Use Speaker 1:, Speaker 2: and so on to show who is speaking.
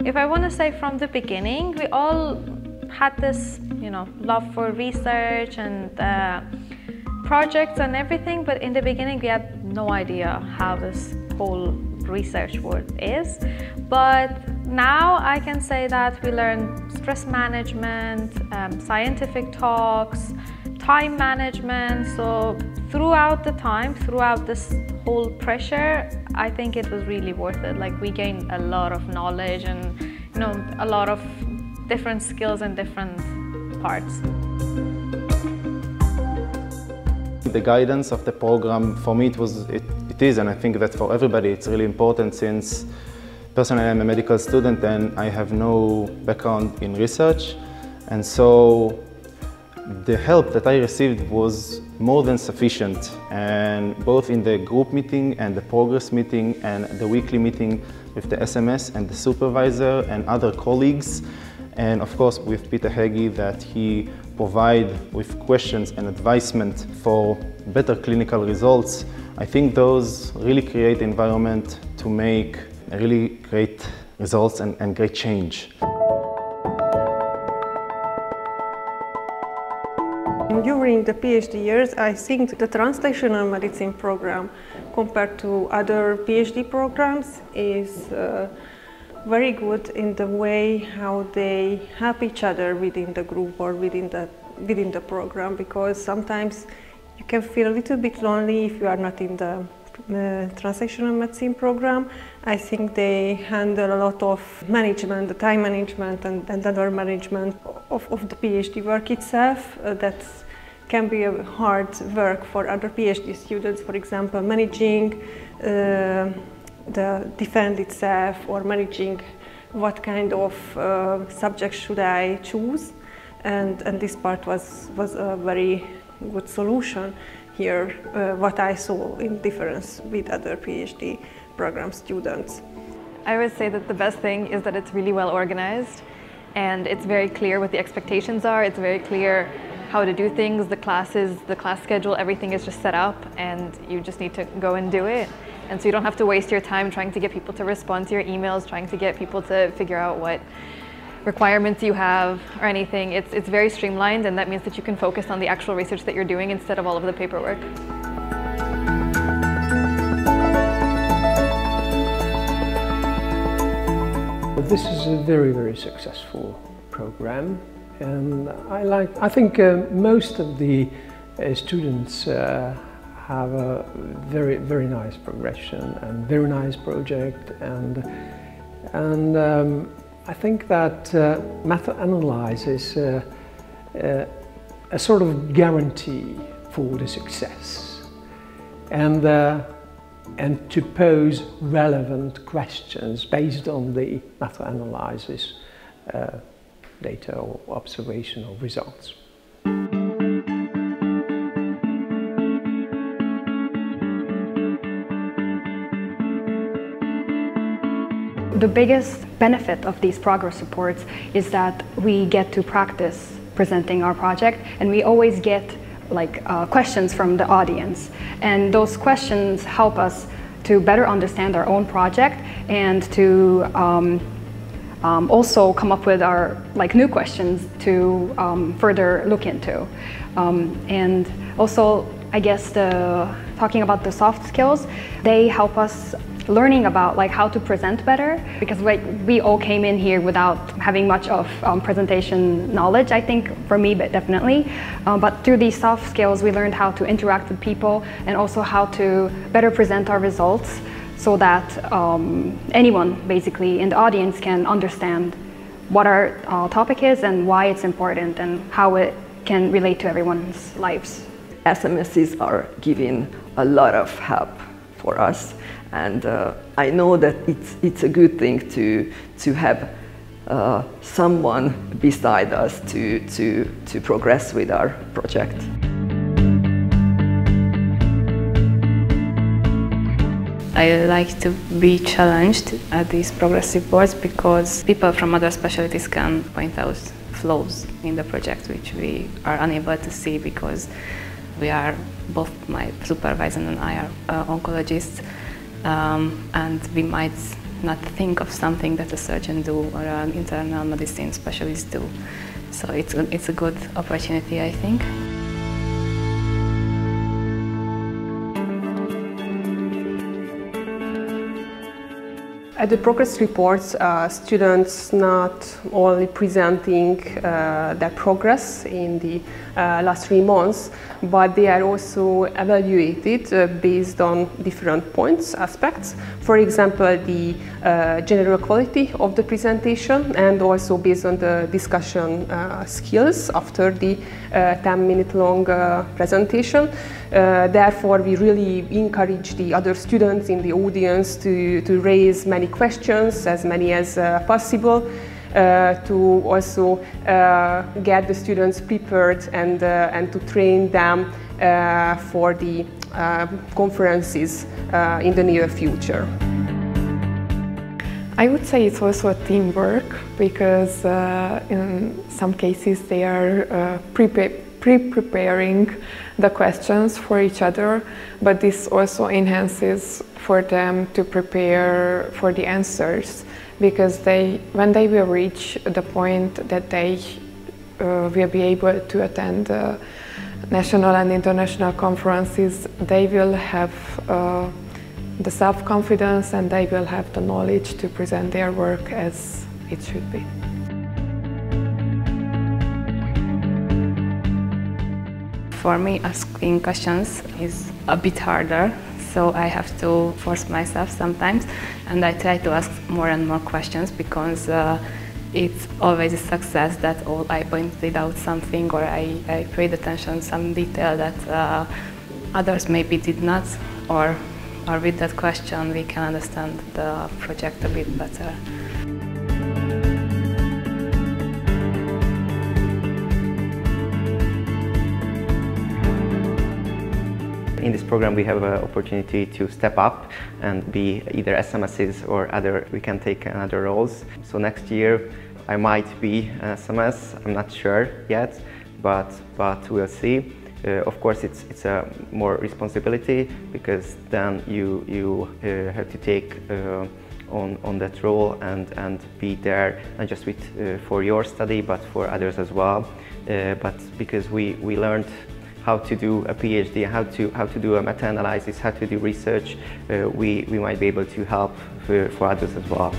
Speaker 1: If I want to say from the beginning, we all had this, love for research and projects and everything, but in the beginning we had no idea how this whole research world is. But now I can say that we learn stress management, scientific talks, time management. So throughout this whole pressure, I think it was really worth it. Like, we gained a lot of knowledge and a lot of different skills in different parts.
Speaker 2: The guidance of the program, for me, it is, and I think that for everybody it's really important, since personally I'm a medical student and I have no background in research, and so the help that I received was more than sufficient, and both in the group meeting and the progress meeting and the weekly meeting with the SMS and the supervisor and other colleagues, and of course with Peter Heggie, that he provide with questions and advisement for better clinical results. I think those really create environment to make really great results and great change.
Speaker 3: During the PhD years, I think the translational medicine program, compared to other PhD programs, is very good in the way how they help each other within the group or within the program, because sometimes you can feel a little bit lonely if you are not in the translational medicine program. I think they handle a lot of management, the time management and other management of the PhD work itself. That can be a hard work for other PhD students, for example, managing the defense itself, or managing what kind of subject should I choose, and this part was a very good solution here, what I saw in difference with other PhD program students.
Speaker 4: I would say that the best thing is that it's really well organized, and it's very clear what the expectations are. It's very clear how to do things, the classes, the class schedule, everything is just set up, and you just need to go and do it. And so you don't have to waste your time trying to get people to respond to your emails, trying to get people to figure out what requirements you have or anything. It's very streamlined, and that means that you can focus on the actual research that you're doing instead of all of the paperwork.
Speaker 5: This is a very, very successful program, and I think most of the students have a very, very nice progression and very nice project, and I think that meta-analysis is a sort of guarantee for the success, and to pose relevant questions based on the meta-analysis data or observational results.
Speaker 6: The biggest benefit of these progress reports is that we get to practice presenting our project, and we always get questions from the audience, and those questions help us to better understand our own project and to also come up with our new questions to further look into. And also, I guess talking about the soft skills, they help us learning about how to present better, because we all came in here without having much of presentation knowledge, I think, for me, but definitely. But through these soft skills, we learned how to interact with people and also how to better present our results, so that anyone basically in the audience can understand what our topic is and why it's important and how it can relate to everyone's lives.
Speaker 7: SMSs are giving a lot of help for us, and I know that it's a good thing to have someone beside us to progress with our project.
Speaker 8: I like to be challenged at these progress reports, because people from other specialties can point out flaws in the project which we are unable to see, because we are, both my supervisor and I are oncologists, and we might not think of something that a surgeon do or an internal medicine specialist do. So it's a good opportunity, I think.
Speaker 3: At the progress reports, students not only presenting their progress in the last 3 months, but they are also evaluated based on different points, aspects. For example, the general quality of the presentation, and also based on the discussion skills after the 10-minute long presentation. Therefore, we really encourage the other students in the audience to raise many questions, as many as possible, to also get the students prepared and to train them for the conferences in the near future.
Speaker 9: I would say it's also a teamwork, because in some cases they are pre-preparing the questions for each other, but this also enhances for them to prepare for the answers, because when they will reach the point that they will be able to attend national and international conferences, they will have the self-confidence and they will have the knowledge to present their work as it should be.
Speaker 8: For me, asking questions is a bit harder, so I have to force myself sometimes, and I try to ask more and more questions, because it's always a success that I pointed out something, or I paid attention to some detail that others maybe did not, or with that question we can understand the project a bit better.
Speaker 10: In this program we have an opportunity to step up and be either SMSs or we can take other roles. So next year I might be an SMS, I'm not sure yet, but we'll see. Of course it's a more responsibility, because then you have to take on that role and be there, not just for your study but for others as well. But because we learned how to do a PhD, how to do a meta-analysis, how to do research, we might be able to help for others as well.